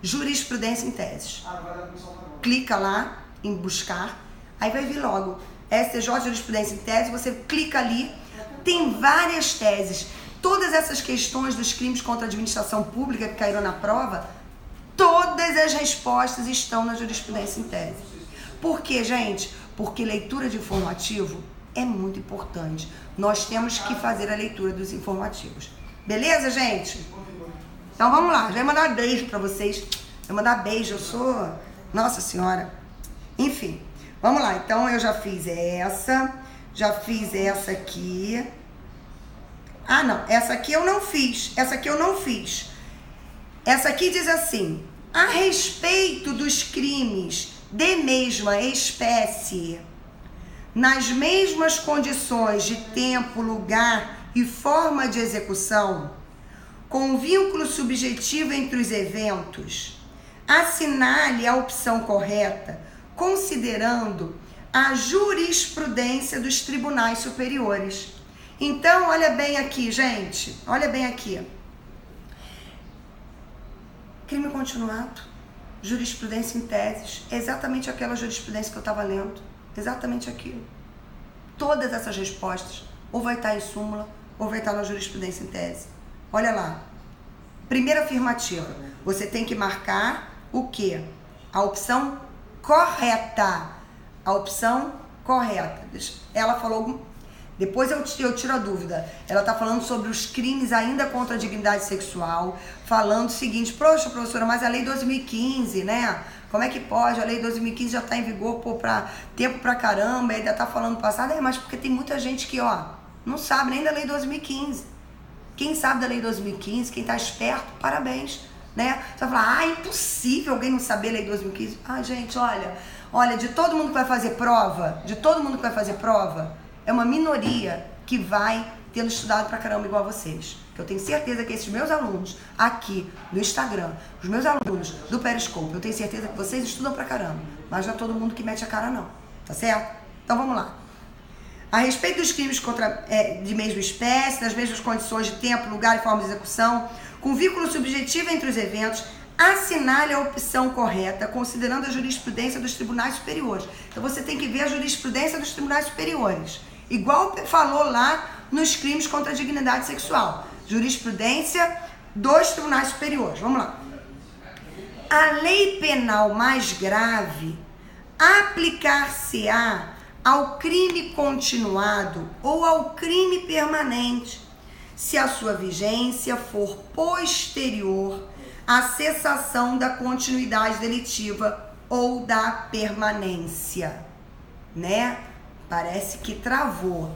jurisprudência em teses. Clica lá em buscar, aí vai vir logo STJ jurisprudência em tese, você clica ali, tem várias teses. Todas essas questões dos crimes contra a administração pública que caíram na prova, todas as respostas estão na jurisprudência em tese. Por quê, gente? Porque leitura de informativo é muito importante. Nós temos que fazer a leitura dos informativos. Beleza, gente? Então vamos lá. Já vou mandar um beijo pra vocês. Eu vou mandar beijo. Eu sou... Nossa Senhora. Enfim. Vamos lá. Então eu já fiz essa. Já fiz essa aqui. Ah, não. Essa aqui eu não fiz. Essa aqui eu não fiz. Essa aqui diz assim: a respeito dos crimes de mesma espécie, nas mesmas condições de tempo, lugar e forma de execução, com vínculo subjetivo entre os eventos, assinale a opção correta, considerando a jurisprudência dos tribunais superiores. Então, olha bem aqui, gente. Olha bem aqui. Crime continuado, jurisprudência em teses, exatamente aquela jurisprudência que eu estava lendo, exatamente aquilo. Todas essas respostas, ou vai estar em súmula, ou vai estar na jurisprudência em tese. Olha lá, primeira afirmativa, você tem que marcar o quê? A opção correta, a opção correta. Ela falou... Depois eu tiro a dúvida. Ela está falando sobre os crimes ainda contra a dignidade sexual, falando o seguinte: poxa, professora, mas a lei 2015, né? Como é que pode? A lei 2015 já está em vigor por tempo pra caramba, ainda está falando passado. Mas porque tem muita gente que, não sabe nem da lei 2015. Quem sabe da lei 2015, quem está esperto, parabéns, né? Você vai falar, impossível alguém não saber a lei 2015. Gente, olha, de todo mundo que vai fazer prova, é uma minoria que vai tendo estudado pra caramba igual a vocês. Eu tenho certeza que esses meus alunos aqui no Instagram, os meus alunos do Periscope, eu tenho certeza que vocês estudam pra caramba. Mas não é todo mundo que mete a cara, não. Tá certo? Então vamos lá. A respeito dos crimes de mesma espécie, nas mesmas condições de tempo, lugar e forma de execução, com vínculo subjetivo entre os eventos, assinale a opção correta, considerando a jurisprudência dos tribunais superiores. Então você tem que ver a jurisprudência dos tribunais superiores. Igual falou lá nos crimes contra a dignidade sexual. Jurisprudência dos tribunais superiores. Vamos lá. A lei penal mais grave aplicar-se-á ao crime continuado ou ao crime permanente, se a sua vigência for posterior à cessação da continuidade delitiva ou da permanência, né? Parece que travou.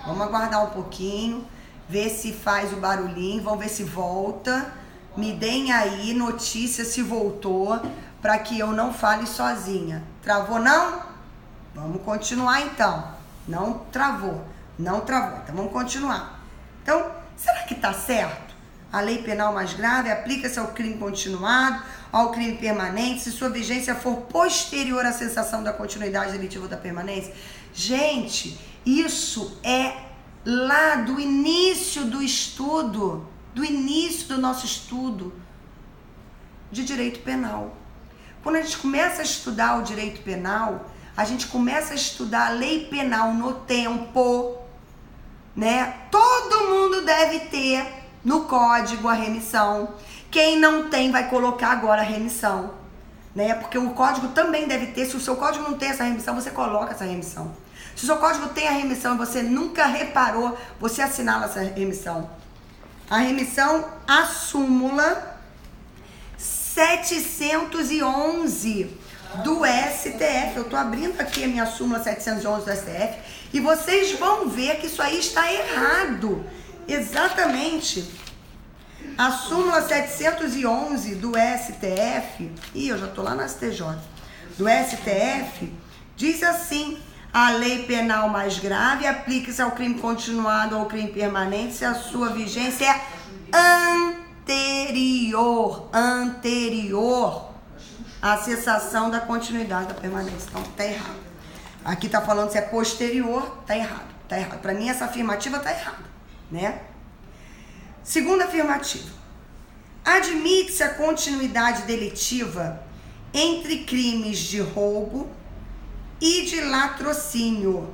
Vamos aguardar um pouquinho, ver se faz o barulhinho, vamos ver se volta. Me deem aí notícia se voltou, para que eu não fale sozinha. Travou não? Vamos continuar então. Não travou. Então vamos continuar. Então, será que tá certo? A lei penal mais grave aplica-se ao crime continuado, ao crime permanente, se sua vigência for posterior à cessação da continuidade delitiva ou da permanência. Gente, isso é lá do início do estudo, do início do nosso estudo de direito penal. Quando a gente começa a estudar o direito penal, a gente começa a estudar a lei penal no tempo, né? Todo mundo deve ter no código a remissão. Quem não tem vai colocar agora a remissão, né? Porque o código também deve ter. Se o seu código não tem essa remissão, você coloca essa remissão. Se o seu código tem a remissão e você nunca reparou, você assinala essa remissão. A remissão, a súmula 711 do STF. Eu tô abrindo aqui a minha súmula 711 do STF e vocês vão ver que isso aí está errado. Exatamente. A súmula 711 do STF, eu já tô lá na STJ, do STF, diz assim: a lei penal mais grave aplica-se ao crime continuado ou ao crime permanente se a sua vigência é anterior à cessação da continuidade da permanência. Então, tá errado. Aqui tá falando se é posterior, tá errado. Tá errado. Para mim, essa afirmativa tá errada, né? Segunda afirmativa. Admite-se a continuidade delitiva entre crimes de roubo e de latrocínio.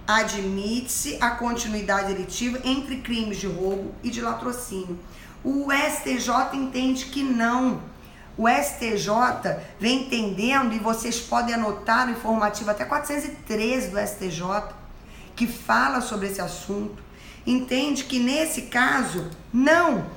Admite-se a continuidade delitiva entre crimes de roubo e de latrocínio. O STJ entende que não. O STJ vem entendendo, e vocês podem anotar no informativo até 413 do STJ, que fala sobre esse assunto, entende que nesse caso não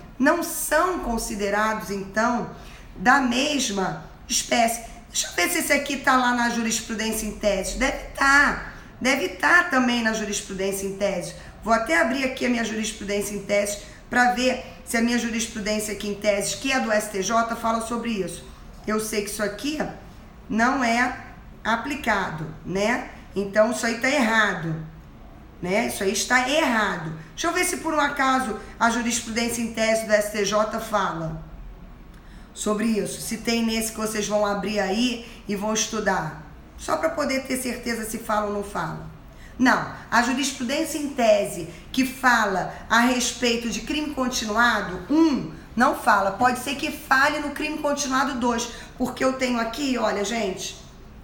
são considerados, então, da mesma espécie. Deixa eu ver se esse aqui está lá na jurisprudência em tese. Deve estar também na jurisprudência em tese. Vou até abrir aqui a minha jurisprudência em tese para ver se a minha jurisprudência aqui em tese, que é do STJ, fala sobre isso. Eu sei que isso aqui não é aplicado, né? Então isso aí está errado, né? Isso aí está errado. Deixa eu ver se por um acaso a jurisprudência em tese do STJ fala sobre isso. Se tem nesse que vocês vão abrir aí e vão estudar. Só para poder ter certeza se fala ou não fala. Não, a jurisprudência em tese que fala a respeito de crime continuado 1, não fala. Pode ser que fale no crime continuado 2, porque eu tenho aqui, olha gente,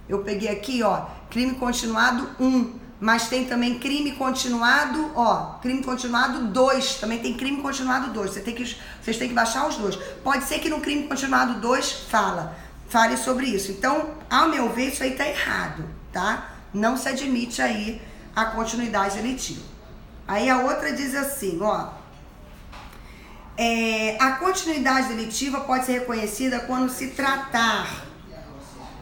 eu peguei aqui, ó, crime continuado 1, mas tem também crime continuado, ó, crime continuado 2, também tem crime continuado 2, vocês têm que baixar os dois. Pode ser que no crime continuado 2 fale sobre isso. Então, ao meu ver, isso aí tá errado, tá? Não se admite aí a continuidade delitiva. Aí a outra diz assim, ó, a continuidade delitiva pode ser reconhecida quando se tratar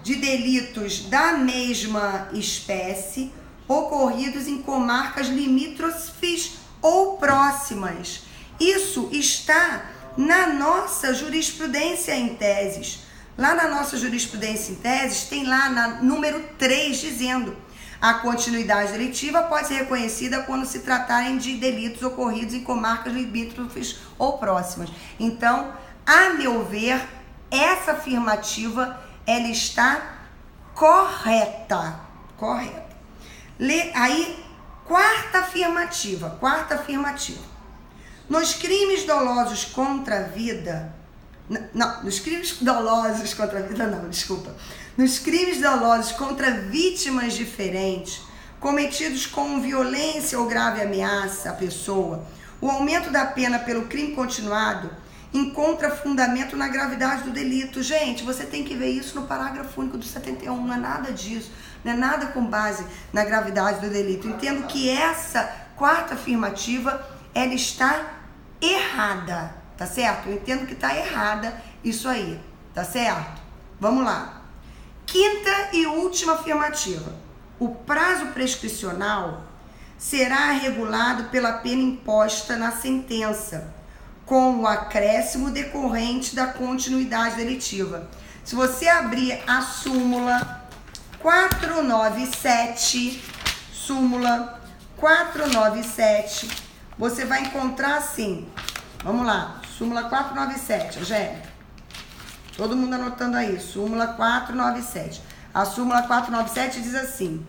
de delitos da mesma espécie ocorridos em comarcas limítrofes ou próximas. Isso está na nossa jurisprudência em teses. Lá na nossa jurisprudência em teses, tem lá na número 3 dizendo: a continuidade delitiva pode ser reconhecida quando se tratarem de delitos ocorridos em comarcas limítrofes ou próximas. Então, a meu ver, essa afirmativa, ela está correta. Correta. Aí, quarta afirmativa. Nos crimes dolosos contra a vida... nos crimes dolosos contra a vida, nos crimes dolosos contra vítimas diferentes, cometidos com violência ou grave ameaça à pessoa, o aumento da pena pelo crime continuado encontra fundamento na gravidade do delito. Gente, você tem que ver isso no parágrafo único do 71, não é nada disso, não é nada com base na gravidade do delito. Entendo que essa quarta afirmativa, ela está errada, tá certo? Eu entendo que está errada isso aí, tá certo? Vamos lá. Quinta e última afirmativa. O prazo prescricional será regulado pela pena imposta na sentença, com o acréscimo decorrente da continuidade delitiva. Se você abrir a súmula 497, você vai encontrar assim, vamos lá, súmula 497, gente, todo mundo anotando aí, súmula 497. A súmula 497 diz assim: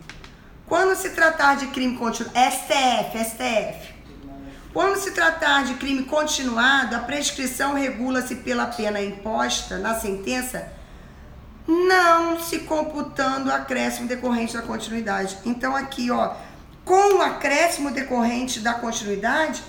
quando se tratar de crime continuado, STF, quando se tratar de crime continuado, a prescrição regula-se pela pena imposta na sentença, não se computando o acréscimo decorrente da continuidade. Então aqui, ó, com o acréscimo decorrente da continuidade,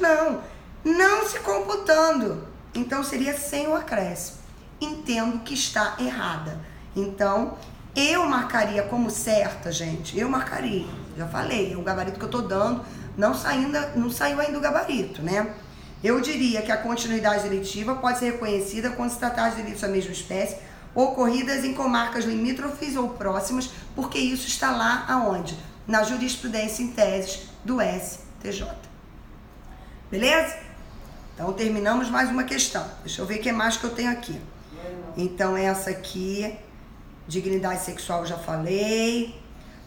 não se computando. Então seria sem o acréscimo. Entendo que está errada. Então, eu marcaria como certa, gente. Eu marcaria. Já falei, o gabarito que eu tô dando não saiu ainda o gabarito, né? Eu diria que a continuidade delitiva pode ser reconhecida quando se tratar de delitos da mesma espécie, ocorridas em comarcas limítrofes ou próximas, porque isso está lá aonde? Na jurisprudência em teses do STJ. Beleza? Então, terminamos mais uma questão. Deixa eu ver o que mais que eu tenho aqui. Então, essa aqui, dignidade sexual, eu já falei.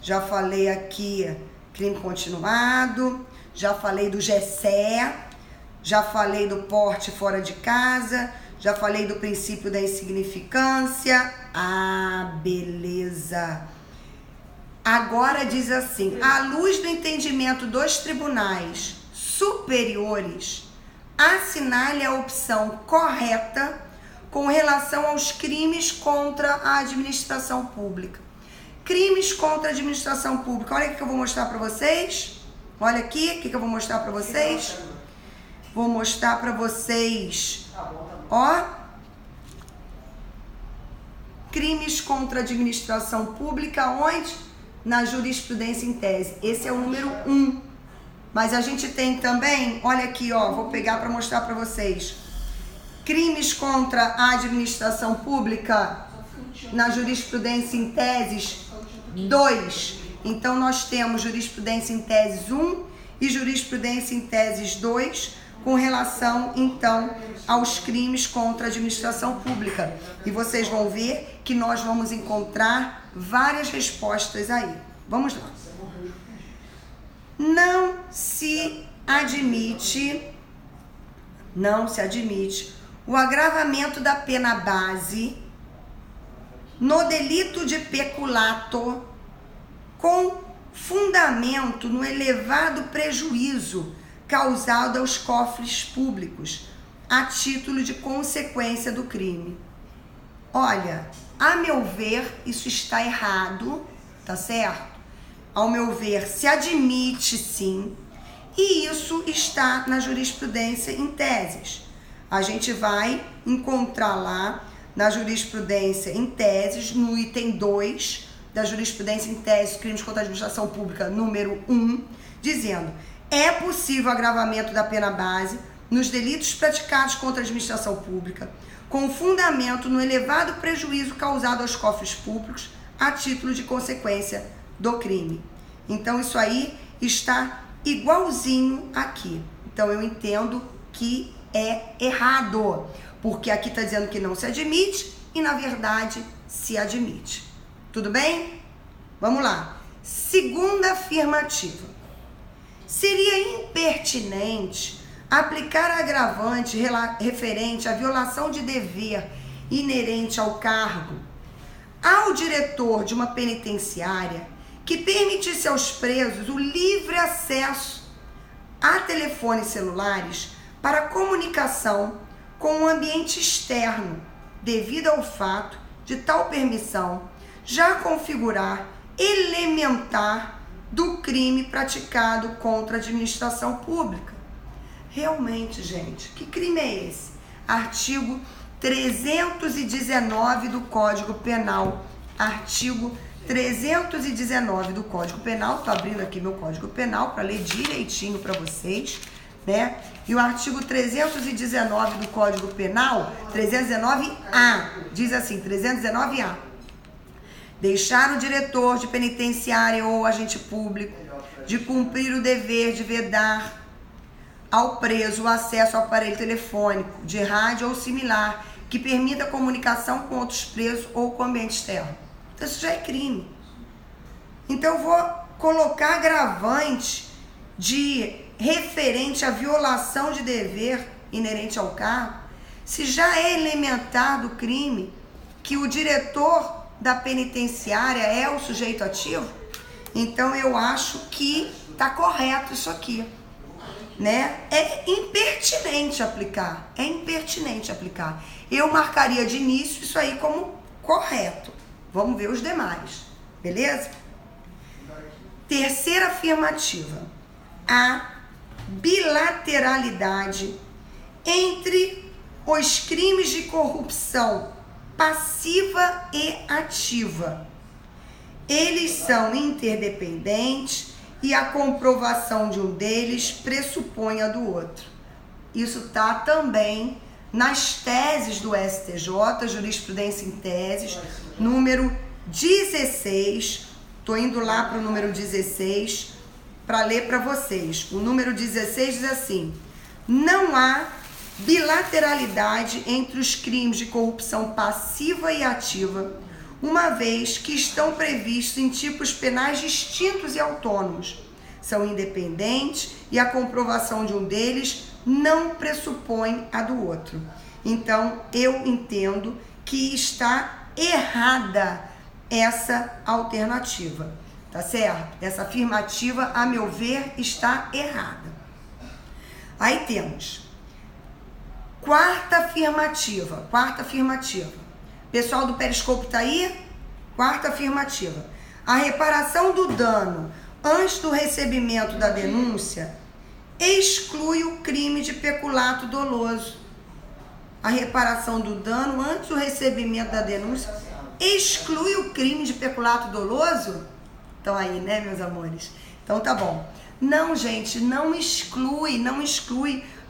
já falei aqui crime continuado, já falei do GSE, já falei do porte fora de casa, já falei do princípio da insignificância. Ah, beleza. Agora diz assim: à luz do entendimento dos tribunais superiores, assinale a opção correta com relação aos crimes contra a administração pública. Crimes contra a administração pública. Olha o que eu vou mostrar para vocês. Olha aqui o que eu vou mostrar para vocês. Vou mostrar para vocês, ó, crimes contra a administração pública, onde? Na jurisprudência em tese. Esse é o número 1. Mas a gente tem também, olha aqui, ó, vou pegar para mostrar para vocês. Crimes contra a administração pública na jurisprudência em teses 2. Então nós temos jurisprudência em teses 1 e jurisprudência em teses 2, com relação, então, aos crimes contra a administração pública. E vocês vão ver que nós vamos encontrar várias respostas aí. Vamos lá. Não se admite o agravamento da pena base no delito de peculato com fundamento no elevado prejuízo causado aos cofres públicos a título de consequência do crime. Olha, a meu ver, isso está errado, tá certo? Ao meu ver, se admite sim, e isso está na jurisprudência em teses. A gente vai encontrar lá na jurisprudência em teses, no item 2 da jurisprudência em teses, crimes contra a administração pública, número 1, dizendo: é possível agravamento da pena base nos delitos praticados contra a administração pública, com fundamento no elevado prejuízo causado aos cofres públicos a título de consequência do crime. Então isso aí está igualzinho aqui. Então eu entendo que é errado, porque aqui está dizendo que não se admite e na verdade se admite. Tudo bem? Vamos lá. Segunda afirmativa. Seria impertinente aplicar agravante referente à violação de dever inerente ao cargo ao diretor de uma penitenciária que permitisse aos presos o livre acesso a telefones celulares para comunicação com o ambiente externo, devido ao fato de tal permissão já configurar elementar do crime praticado contra a administração pública. Realmente, gente, que crime é esse? Artigo 319 do Código Penal. Artigo 319 do Código Penal. Tô abrindo aqui meu Código Penal para ler direitinho para vocês, né? E o artigo 319 do Código Penal, 319A, diz assim, 319A. Deixar o diretor de penitenciária ou agente público de cumprir o dever de vedar ao preso o acesso ao aparelho telefônico, de rádio ou similar, que permita a comunicação com outros presos ou com o ambiente externo. Então isso já é crime. Então eu vou colocar agravante de referente à violação de dever inerente ao cargo, se já é elementar do crime que o diretor da penitenciária é o sujeito ativo. Então eu acho que tá correto isso aqui, né? É impertinente aplicar, eu marcaria de início isso aí como correto. Vamos ver os demais, beleza? Terceira afirmativa: a bilateralidade entre os crimes de corrupção passiva e ativa. Eles são interdependentes e a comprovação de um deles pressupõe a do outro. Isso está também nas teses do STJ, jurisprudência em teses, número 16. Estou indo lá para o número 16 para ler para vocês. O número 16 diz assim: não há bilateralidade entre os crimes de corrupção passiva e ativa, uma vez que estão previstos em tipos penais distintos e autônomos. São independentes e a comprovação de um deles não pressupõe a do outro. Então, eu entendo que está errada essa alternativa, tá certo? Essa afirmativa, a meu ver, está errada. Aí temos quarta afirmativa. Pessoal do Periscope tá aí? Quarta afirmativa. A reparação do dano antes do recebimento da denúncia exclui o crime de peculato doloso. A reparação do dano antes do recebimento da denúncia exclui o crime de peculato doloso? Então aí, né, meus amores? Então tá bom. Não, gente, não exclui.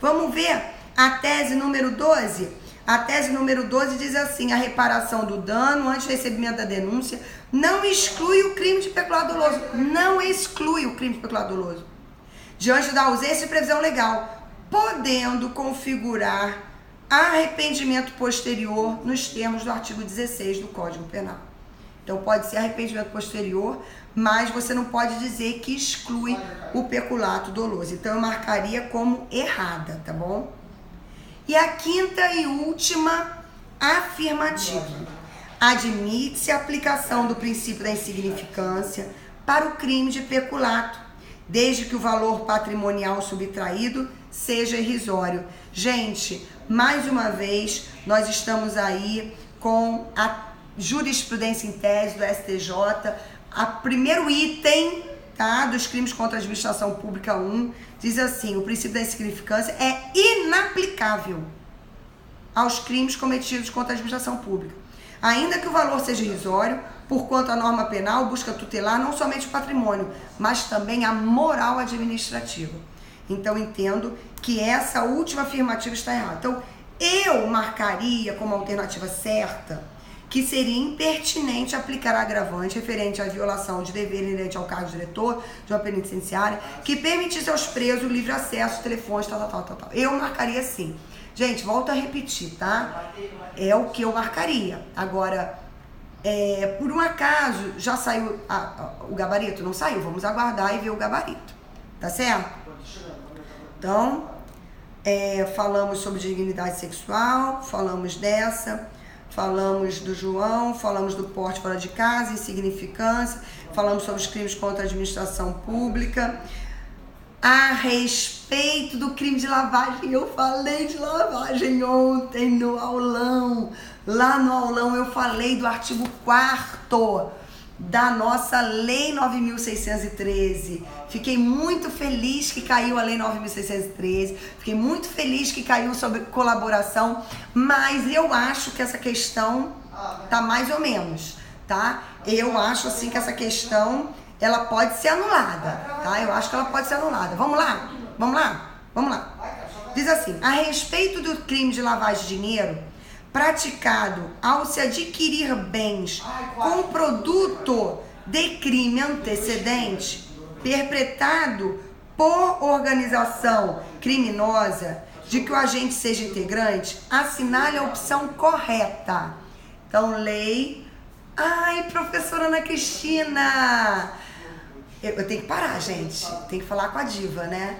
Vamos ver a tese número 12? A tese número 12 diz assim: a reparação do dano antes do recebimento da denúncia não exclui o crime de peculato doloso. Não exclui o crime de peculato doloso. Diante da ausência de previsão legal, podendo configurar arrependimento posterior nos termos do artigo 16 do Código Penal. Então pode ser arrependimento posterior, mas você não pode dizer que exclui o peculato doloso. Então eu marcaria como errada, tá bom? E a quinta e última afirmativa. Admite-se a aplicação do princípio da insignificância para o crime de peculato, desde que o valor patrimonial subtraído seja irrisório. Gente, mais uma vez, nós estamos aí com a jurisprudência em tese do STJ, a primeiro item, tá, dos crimes contra a administração pública 1, diz assim: o princípio da insignificância é inaplicável aos crimes cometidos contra a administração pública, ainda que o valor seja irrisório, porquanto a norma penal busca tutelar não somente o patrimônio, mas também a moral administrativa. Então, entendo que essa última afirmativa está errada. Então, eu marcaria como alternativa certa que seria impertinente aplicar agravante referente à violação de dever inerente ao cargo de diretor de uma penitenciária que permitisse aos presos livre acesso, telefones, tal. Eu marcaria sim. Gente, volto a repetir, tá? É o que eu marcaria. Agora, por um acaso, já saiu o gabarito? Não saiu. Vamos aguardar e ver o gabarito. Tá certo? Então, falamos sobre dignidade sexual, falamos dessa, falamos do João, falamos do porte fora de casa, insignificância, falamos sobre os crimes contra a administração pública. A respeito do crime de lavagem, eu falei de lavagem ontem no aulão. Lá no aulão eu falei do artigo 4º da nossa Lei 9.613. Fiquei muito feliz que caiu a Lei 9.613. Fiquei muito feliz que caiu sobre colaboração, mas eu acho que essa questão tá mais ou menos, tá? Eu acho assim que essa questão ela pode ser anulada, tá? Eu acho que ela pode ser anulada. Vamos lá? Diz assim: a respeito do crime de lavagem de dinheiro praticado ao se adquirir bens com produto de crime antecedente, perpetrado por organização criminosa, de que o agente seja integrante, assinale a opção correta. Então, lei... Ai, professora Ana Cristina! Eu tenho que parar, gente. Tem que falar com a diva, né?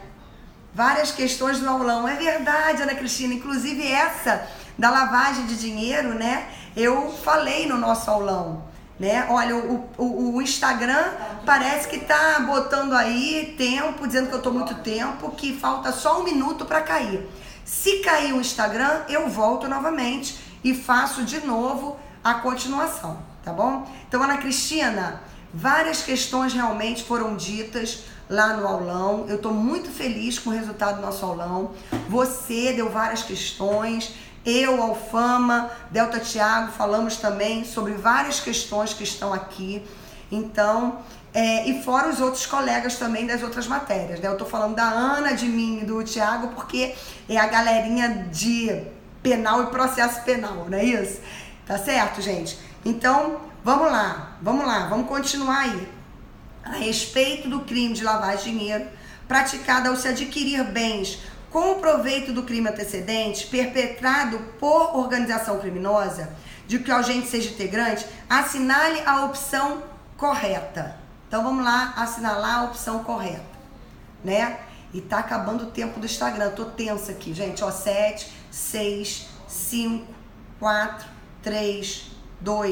Várias questões do aulão. É verdade, Ana Cristina. Inclusive essa da lavagem de dinheiro, né? Eu falei no nosso aulão, né? Olha, o Instagram parece que tá botando aí tempo, dizendo que eu tô muito tempo, que falta só 1 minuto para cair. Se cair o Instagram, eu volto novamente e faço de novo a continuação, tá bom? Então, Ana Cristina, várias questões realmente foram ditas lá no aulão. Eu tô muito feliz com o resultado do nosso aulão. Você deu várias questões. Eu, Alfama, Delta Thiago, falamos também sobre várias questões que estão aqui. Então, e fora os outros colegas também das outras matérias, né? Eu tô falando da Ana, de mim e do Thiago, porque é a galerinha de penal e processo penal, não é isso? Tá certo, gente? Então, vamos lá, vamos continuar aí. A respeito do crime de lavagem de dinheiro praticado ao se adquirir bens com o proveito do crime antecedente perpetrado por organização criminosa, de que o agente seja integrante, assinale a opção correta. Então vamos lá, assinalar a opção correta, né? E tá acabando o tempo do Instagram. Tô tensa aqui, gente. Ó, 7, 6, 5, 4, 3, 2,